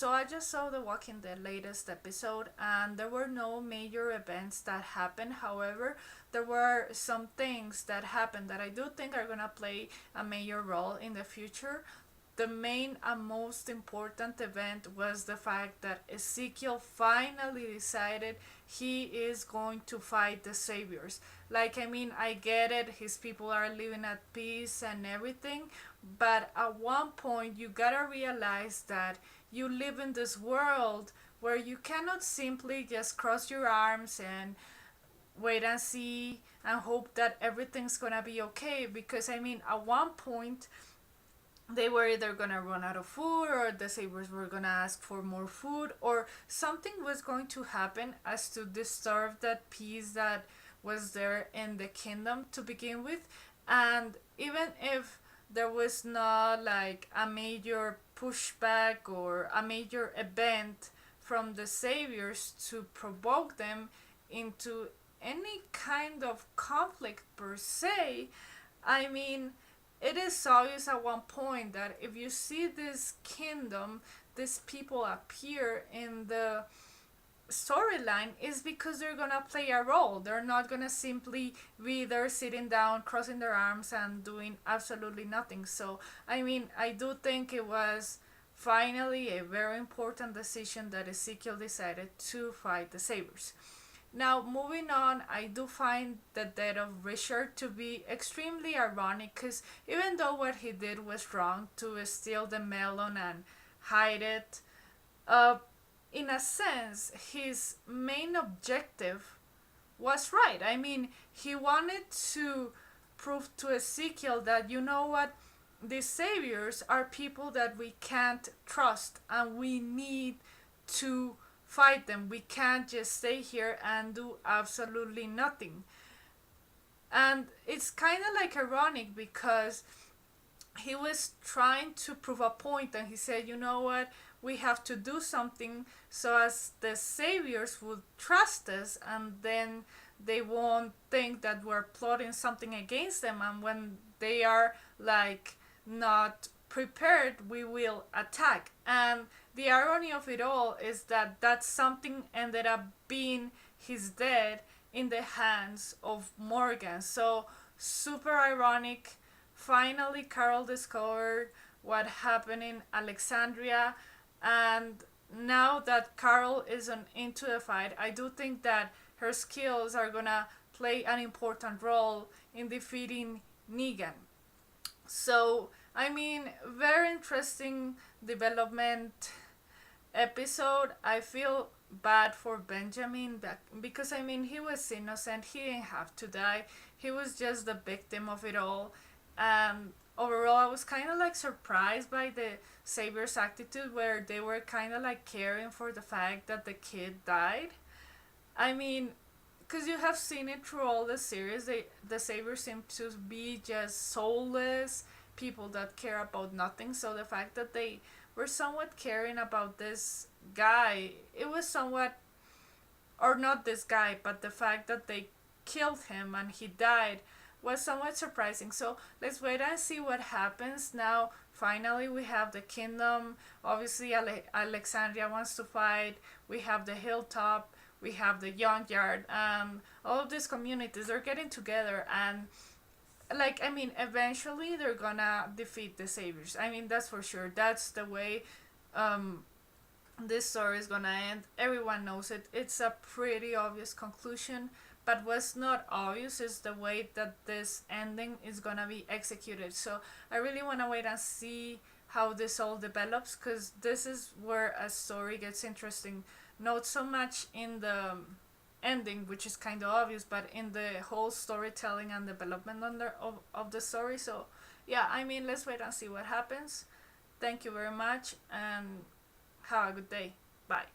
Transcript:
So I just saw the Walking Dead latest episode, and there were no major events that happened. However, there were some things that happened that I do think are gonna play a major role in the future. The main and most important event was the fact that Ezekiel finally decided he is going to fight the saviors. Like, I mean, I get it, his people are living at peace and everything, but at one point you gotta realize that you live in this world where you cannot simply just cross your arms and wait and see and hope that everything's gonna be okay. Because I mean, at one point they were either gonna run out of food, or the sabers were gonna ask for more food, or something was going to happen as to disturb that peace that was there in the kingdom to begin with. And even if there was not like a major pushback or a major event from the saviors to provoke them into any kind of conflict per se, I mean, it is obvious at one point that if you see this kingdom, these people appear in the storyline, is because they're gonna play a role. They're not gonna simply be there sitting down, crossing their arms, and doing absolutely nothing. So, I mean, I do think it was finally a very important decision that Ezekiel decided to fight the Sabers. Now, moving on, I do find the death of Richard to be extremely ironic, because even though what he did was wrong, to steal the melon and hide it, uh, in a sense, his main objective was right. I mean, he wanted to prove to Ezekiel that, you know what, the saviors are people that we can't trust, and we need to fight them. We can't just stay here and do absolutely nothing. And it's kind of like ironic, because he was trying to prove a point, and he said, you know what, we have to do something so as the saviors would trust us, and then they won't think that we're plotting something against them, and when they are like not prepared, we will attack. And the irony of it all is that that something ended up being his death in the hands of Morgan. So super ironic. Finally, Carol discovered what happened in Alexandria, and now that Carol isn't into the fight, I do think that her skills are gonna play an important role in defeating Negan. So, I mean, very interesting development episode. I feel bad for Benjamin, because I mean, he was innocent, he didn't have to die, he was just the victim of it all. Overall, I was kind of like surprised by the Savior's attitude, where they were kind of like caring for the fact that the kid died. I mean, because you have seen it through all the series, the Saviors seem to be just soulless people that care about nothing. So the fact that they were somewhat caring about this guy, it was somewhat, or not this guy, but the fact that they killed him and he died was somewhat surprising. So let's wait and see what happens. Now, finally, we have the kingdom. Obviously, Alexandria wants to fight. We have the hilltop. We have the young yard. All of these communities are getting together, and like, I mean, eventually they're gonna defeat the saviors. I mean, that's for sure. That's the way um, this story is gonna end. Everyone knows it. It's a pretty obvious conclusion. But what's not obvious is the way that this ending is gonna be executed. So I really wanna wait and see how this all develops, because this is where a story gets interesting. Not so much in the ending, which is kind of obvious, but in the whole storytelling and development of the story. So yeah, I mean, let's wait and see what happens. Thank you very much, and have a good day. Bye.